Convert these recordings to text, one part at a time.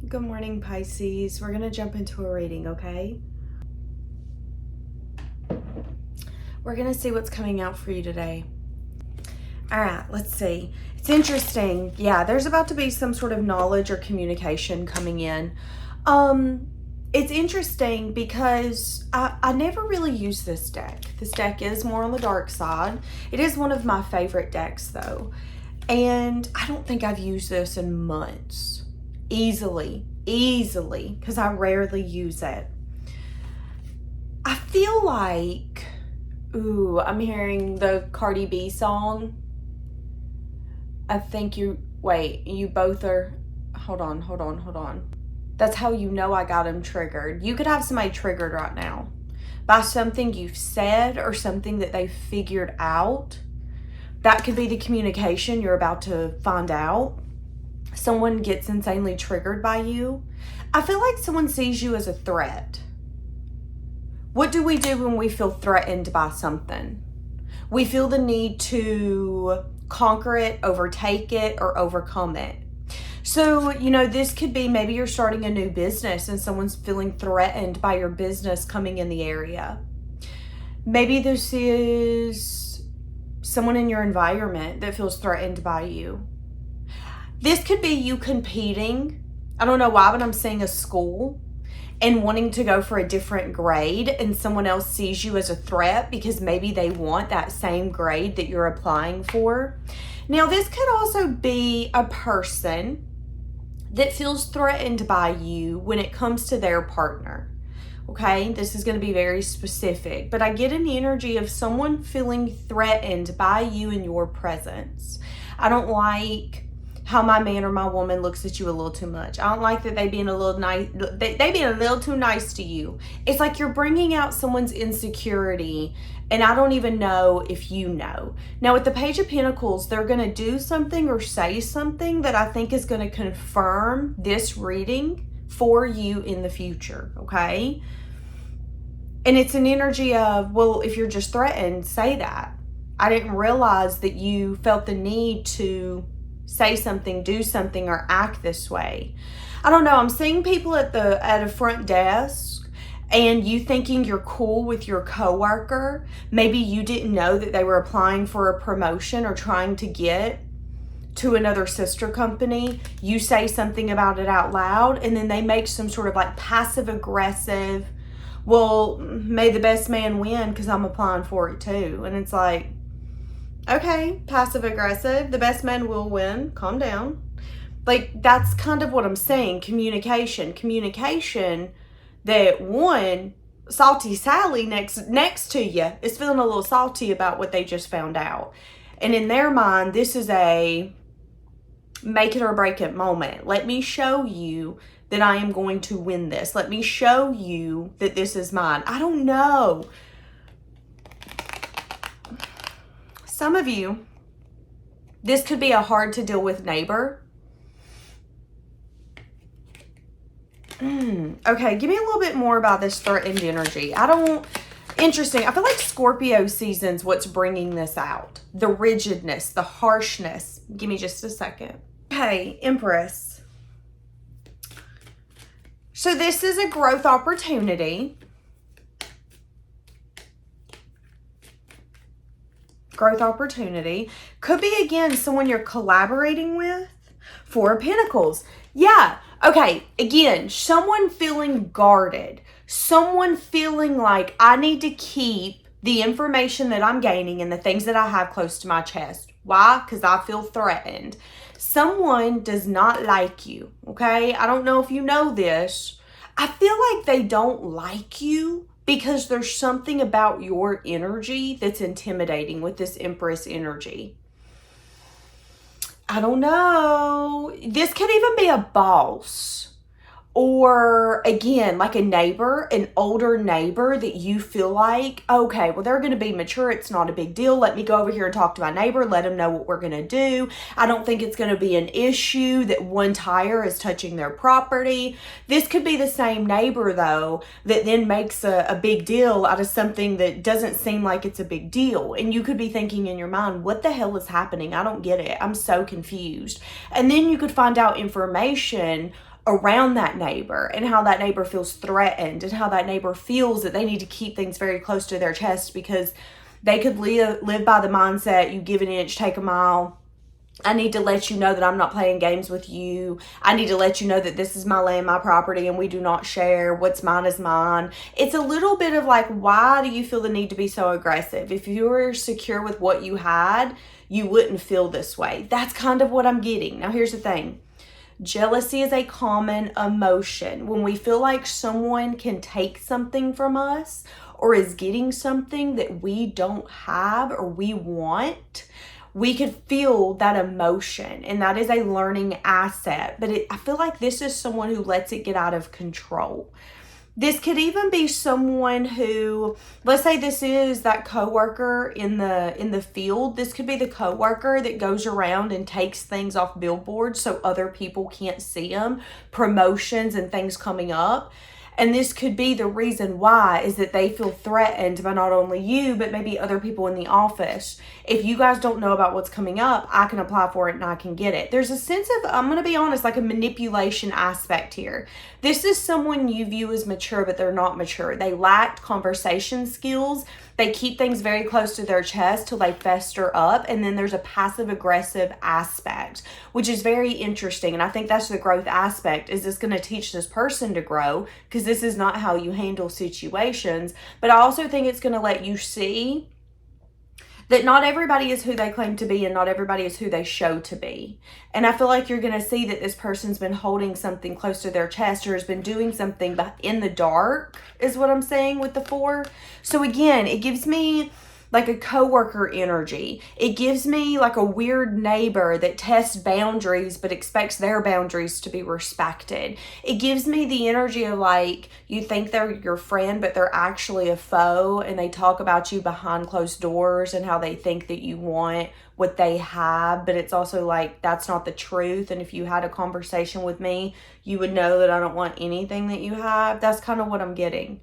Good morning, Pisces. We're going to jump into a reading, okay? We're going to see what's coming out for you today. All right, let's see. It's interesting. Yeah, there's about to be some sort of knowledge or communication coming in. It's interesting because I never really use this deck. This deck is more on the dark side. It is one of my favorite decks, though. And I don't think I've used this in months. Easily, because I rarely use it. I feel like, I'm hearing the Cardi B song. I think you both are, hold on. That's how you know I got him triggered. You could have somebody triggered right now by something you've said or something that they figured out. That could be the communication you're about to find out. Someone gets insanely triggered by you. I feel like someone sees you as a threat. What do we do when we feel threatened by something? We feel the need to conquer it, overtake it, or overcome it. So, this could be maybe you're starting a new business and someone's feeling threatened by your business coming in the area. Maybe this is someone in your environment that feels threatened by you. This could be you competing. I don't know why, but I'm seeing a school and wanting to go for a different grade, and someone else sees you as a threat because maybe they want that same grade that you're applying for. Now, this could also be a person that feels threatened by you when it comes to their partner. Okay, this is going to be very specific, but I get an energy of someone feeling threatened by you in your presence. I don't like how my man or my woman looks at you a little too much. I don't like that they being a little nice. They being a little too nice to you. It's like you're bringing out someone's insecurity, and I don't even know if you know. Now, with the Page of Pentacles, they're going to do something or say something that I think is going to confirm this reading for you in the future, okay? And it's an energy of, well, if you're just threatened, say that. I didn't realize that you felt the need to say something, do something, or act this way. I don't know. I'm seeing people at a front desk and you thinking you're cool with your coworker. Maybe you didn't know that they were applying for a promotion or trying to get to another sister company. You say something about it out loud and then they make some sort of like passive aggressive, well, may the best man win because I'm applying for it too. And it's like, okay, passive aggressive, the best man will win, calm down. Like, that's kind of what I'm saying. Communication that one, salty Sally next to you is feeling a little salty about what they just found out. And in their mind, this is a make it or break it moment. Let me show you that I am going to win this. Let me show you that this is mine. I don't know. Some of you, this could be a hard to deal with neighbor. Okay, give me a little bit more about this threatened energy. Interesting. I feel like Scorpio season's what's bringing this out. The rigidness, the harshness. Give me just a second. Okay, Empress. So this is a growth opportunity. Growth opportunity. Could be, again, someone you're collaborating with. Four of Pentacles. Yeah. Okay. Again, someone feeling guarded. Someone feeling like I need to keep the information that I'm gaining and the things that I have close to my chest. Why? Because I feel threatened. Someone does not like you. Okay. I don't know if you know this. I feel like they don't like you because there's something about your energy that's intimidating with this Empress energy. I don't know. This could even be a boss. Or, again, like a neighbor, an older neighbor that you feel like, okay, well, they're going to be mature. It's not a big deal. Let me go over here and talk to my neighbor. Let them know what we're going to do. I don't think it's going to be an issue that one tire is touching their property. This could be the same neighbor, though, that then makes a big deal out of something that doesn't seem like it's a big deal. And you could be thinking in your mind, what the hell is happening? I don't get it. I'm so confused. And then you could find out information around that neighbor, and how that neighbor feels threatened, and how that neighbor feels that they need to keep things very close to their chest because they could live by the mindset, you give an inch, take a mile. I need to let you know that I'm not playing games with you. I need to let you know that this is my land, my property, and we do not share. What's mine is mine. It's a little bit of like, why do you feel the need to be so aggressive? If you were secure with what you had, you wouldn't feel this way. That's kind of what I'm getting. Now, here's the thing. Jealousy is a common emotion. When we feel like someone can take something from us or is getting something that we don't have or we want, we could feel that emotion, and that is a learning asset. But I feel like this is someone who lets it get out of control. This could even be someone who, let's say this is that coworker in the field. This could be the coworker that goes around and takes things off billboards so other people can't see them, promotions and things coming up. And this could be the reason why, is that they feel threatened by not only you, but maybe other people in the office. If you guys don't know about what's coming up, I can apply for it and I can get it. There's a sense of, I'm going to be honest, like a manipulation aspect here. This is someone you view as mature, but they're not mature. They lacked conversation skills. They keep things very close to their chest till they fester up. And then there's a passive aggressive aspect, which is very interesting. And I think that's the growth aspect. Is this going to teach this person to grow? Because this is not how you handle situations. But I also think it's going to let you see that not everybody is who they claim to be, and not everybody is who they show to be. And I feel like you're going to see that this person's been holding something close to their chest, or has been doing something in the dark, is what I'm saying with the 4. So again, it gives me like a coworker energy. It gives me like a weird neighbor that tests boundaries but expects their boundaries to be respected. It gives me the energy of like, you think they're your friend, but they're actually a foe, and they talk about you behind closed doors and how they think that you want what they have, but it's also like, that's not the truth. And if you had a conversation with me, you would know that I don't want anything that you have. That's kind of what I'm getting.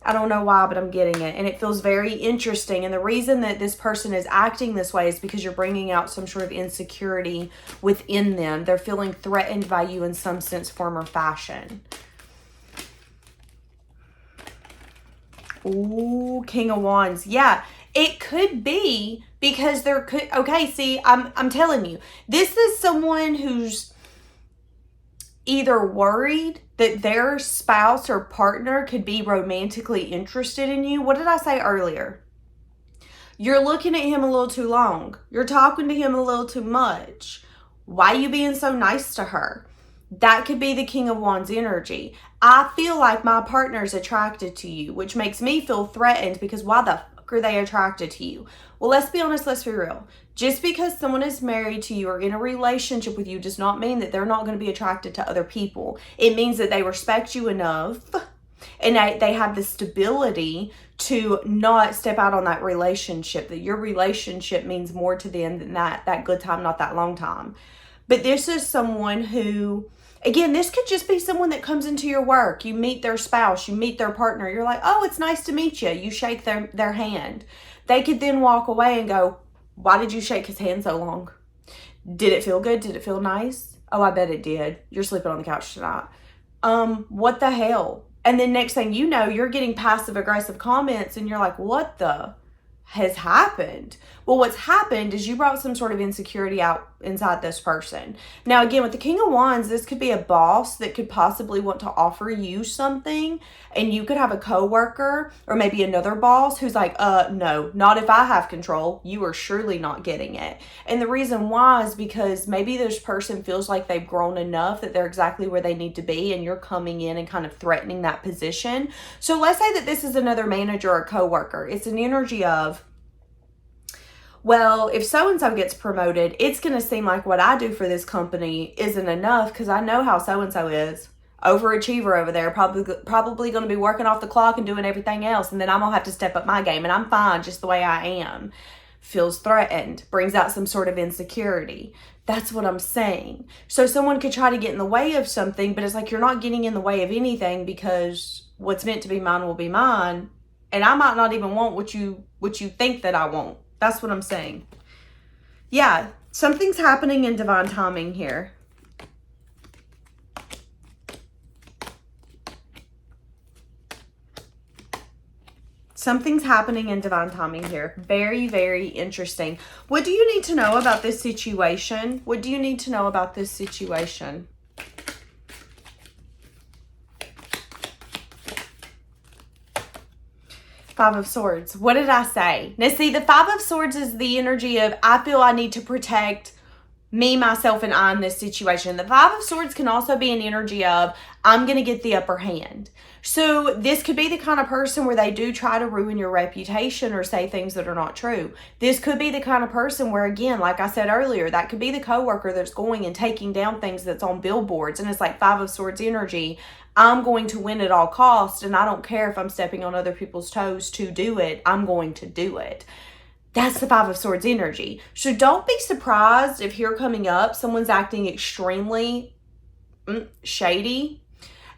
I don't know why, but I'm getting it. And it feels very interesting. And the reason that this person is acting this way is because you're bringing out some sort of insecurity within them. They're feeling threatened by you in some sense, form, or fashion. Ooh, King of Wands. Yeah, it could be because there could... Okay, see, I'm telling you. This is someone who's either worried that their spouse or partner could be romantically interested in you. What did I say earlier? You're looking at him a little too long. You're talking to him a little too much. Why are you being so nice to her? That could be the King of Wands energy. I feel like my partner is attracted to you, which makes me feel threatened because why the fuck are they attracted to you? Well, let's be honest, let's be real. Just because someone is married to you or in a relationship with you does not mean that they're not going to be attracted to other people. It means that they respect you enough and they have the stability to not step out on that relationship, that your relationship means more to them than that good time, not that long time. But this is someone who, again, this could just be someone that comes into your work. You meet their spouse, you meet their partner. You're like, oh, it's nice to meet you. You shake their hand. They could then walk away and go, why did you shake his hand so long? Did it feel good? Did it feel nice? Oh, I bet it did. You're sleeping on the couch tonight. What the hell? And then next thing you know, you're getting passive aggressive comments and you're like, what the has happened? Well, what's happened is you brought some sort of insecurity out inside this person. Now, again, with the King of Wands, this could be a boss that could possibly want to offer you something, and you could have a coworker or maybe another boss who's like, no, not if I have control. You are surely not getting it. And the reason why is because maybe this person feels like they've grown enough that they're exactly where they need to be, and you're coming in and kind of threatening that position. So let's say that this is another manager or coworker. It's an energy of, well, if so-and-so gets promoted, it's going to seem like what I do for this company isn't enough because I know how so-and-so is. Overachiever over there, probably going to be working off the clock and doing everything else. And then I'm going to have to step up my game, and I'm fine just the way I am. Feels threatened, brings out some sort of insecurity. That's what I'm saying. So someone could try to get in the way of something, but it's like you're not getting in the way of anything because what's meant to be mine will be mine. And I might not even want what you think that I want. That's what I'm saying. Yeah, something's happening in divine timing here. Something's happening in divine timing here. Very, very interesting. What do you need to know about this situation? What do you need to know about this situation? Five of Swords. What did I say? Now, see, the Five of Swords is the energy of, I feel I need to protect me, myself, and I in this situation. The Five of Swords can also be an energy of, I'm going to get the upper hand. So this could be the kind of person where they do try to ruin your reputation or say things that are not true. This could be the kind of person where, again, like I said earlier, that could be the coworker that's going and taking down things that's on billboards. And it's like Five of Swords energy. I'm going to win at all costs, and I don't care if I'm stepping on other people's toes to do it. I'm going to do it. That's the Five of Swords energy. So don't be surprised if here coming up, someone's acting extremely shady,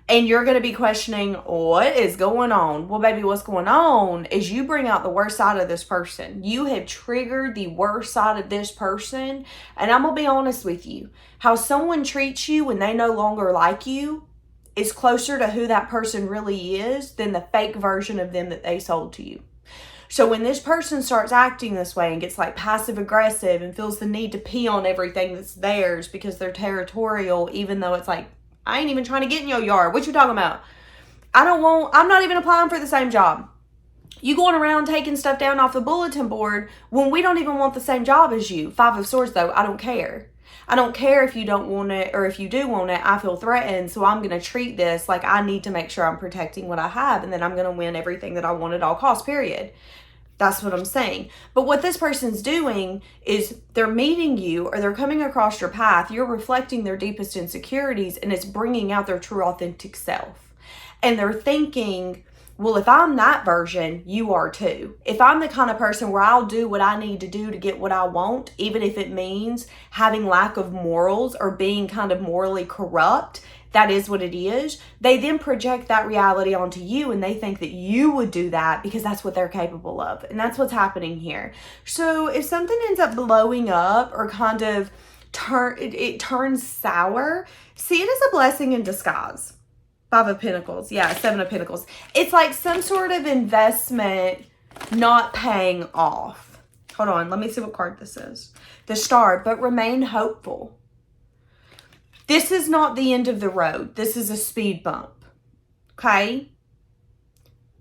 and you're going to be questioning, what is going on? Well, baby, what's going on is you bring out the worst side of this person. You have triggered the worst side of this person. And I'm going to be honest with you. How someone treats you when they no longer like you is closer to who that person really is than the fake version of them that they sold to you. So when this person starts acting this way and gets like passive aggressive and feels the need to pee on everything that's theirs because they're territorial, even though it's like, I ain't even trying to get in your yard. What you talking about? I'm not even applying for the same job. You going around taking stuff down off the bulletin board when we don't even want the same job as you. Five of Swords though, I don't care. I don't care if you don't want it or if you do want it. I feel threatened, so I'm going to treat this like I need to make sure I'm protecting what I have, and then I'm going to win everything that I want at all costs, period. That's what I'm saying. But what this person's doing is they're meeting you or they're coming across your path. You're reflecting their deepest insecurities, and it's bringing out their true authentic self. And they're thinking, well, if I'm that version, you are too. If I'm the kind of person where I'll do what I need to do to get what I want, even if it means having lack of morals or being kind of morally corrupt, that is what it is. They then project that reality onto you, and they think that you would do that because that's what they're capable of. And that's what's happening here. So if something ends up blowing up or kind of turns sour, see it as a blessing in disguise. Five of Pentacles. Yeah, Seven of Pentacles. It's like some sort of investment not paying off. Hold on. Let me see what card this is. The Star. But remain hopeful. This is not the end of the road. This is a speed bump. Okay?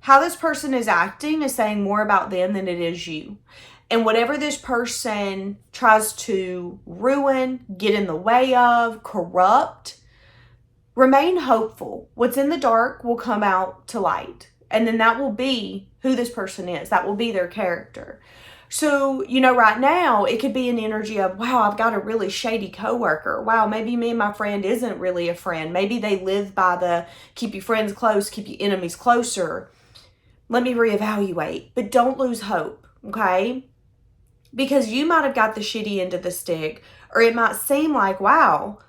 How this person is acting is saying more about them than it is you. And whatever this person tries to ruin, get in the way of, corrupt, remain hopeful. What's in the dark will come out to light. And then that will be who this person is. That will be their character. So, right now, it could be an energy of, wow, I've got a really shady coworker. Wow, maybe me and my friend isn't really a friend. Maybe they live by the keep your friends close, keep your enemies closer. Let me reevaluate. But don't lose hope, okay? Because you might have got the shitty end of the stick, or it might seem like, wow,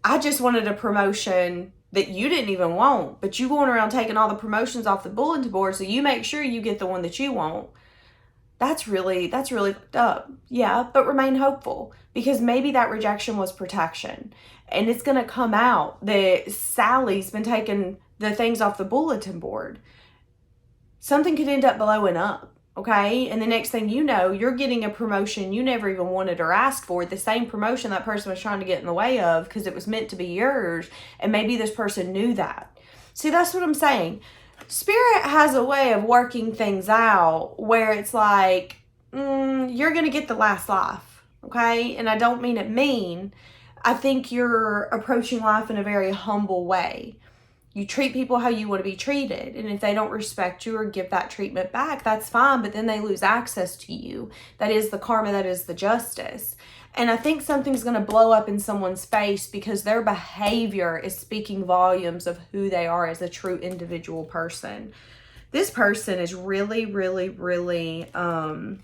I just wanted a promotion that you didn't even want, but you going around taking all the promotions off the bulletin board, so you make sure you get the one that you want. That's really fucked up. Yeah, but remain hopeful, because maybe that rejection was protection, and it's going to come out that Sally's been taking the things off the bulletin board. Something could end up blowing up, okay? And the next thing you know, you're getting a promotion you never even wanted or asked for, the same promotion that person was trying to get in the way of because it was meant to be yours, and maybe this person knew that. See, that's what I'm saying. Spirit has a way of working things out where it's like, you're going to get the last laugh, okay? And I don't mean it mean. I think you're approaching life in a very humble way. You treat people how you want to be treated. And if they don't respect you or give that treatment back, that's fine. But then they lose access to you. That is the karma. That is the justice. And I think something's going to blow up in someone's face because their behavior is speaking volumes of who they are as a true individual person. This person is really, really, really, give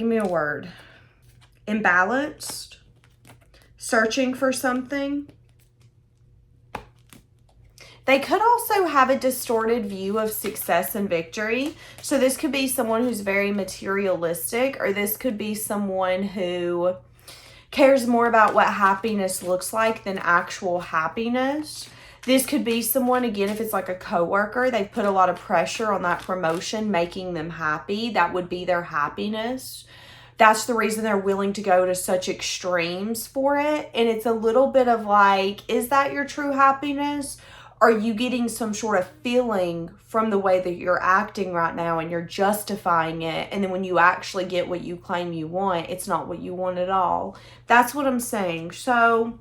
me a word. Imbalanced. Searching for something. They could also have a distorted view of success and victory. So this could be someone who's very materialistic, or this could be someone who cares more about what happiness looks like than actual happiness. This could be someone, again, if it's like a coworker, they've put a lot of pressure on that promotion, making them happy. That would be their happiness. That's the reason they're willing to go to such extremes for it. And it's a little bit of like, is that your true happiness? Are you getting some sort of feeling from the way that you're acting right now and you're justifying it? And then when you actually get what you claim you want, it's not what you want at all. That's what I'm saying. So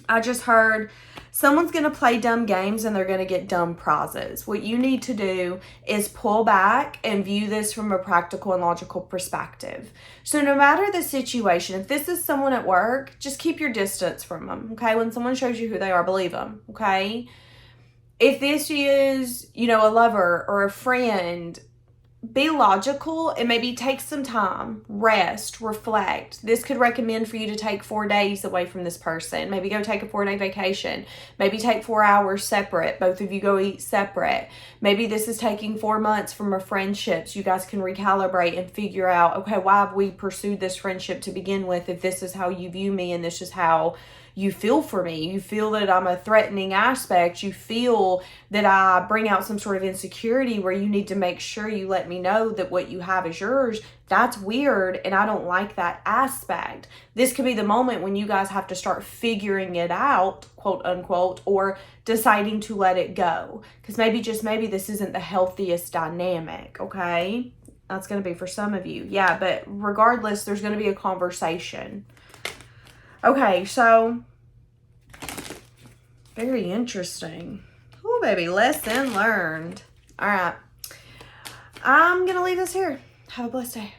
I just heard someone's going to play dumb games and they're going to get dumb prizes. What you need to do is pull back and view this from a practical and logical perspective. So no matter the situation, if this is someone at work, just keep your distance from them, okay? When someone shows you who they are, believe them, okay? If this is, you know, a lover or a friend, be logical and maybe take some time, rest, reflect. This could recommend for you to take 4 days away from this person. Maybe go take a 4-day vacation. Maybe take 4 hours separate. Both of you go eat separate. Maybe this is taking 4 months from a friendship so you guys can recalibrate and figure out, okay, why have we pursued this friendship to begin with if this is how you view me and this is how you feel for me. You feel that I'm a threatening aspect. You feel that I bring out some sort of insecurity where you need to make sure you let me know that what you have is yours. That's weird, and I don't like that aspect. This could be the moment when you guys have to start figuring it out, quote unquote, or deciding to let it go. Because maybe, just maybe, this isn't the healthiest dynamic, okay? That's going to be for some of you. Yeah, but regardless, there's going to be a conversation. Okay, so very interesting. Oh, baby, lesson learned. All right, I'm going to leave this here. Have a blessed day.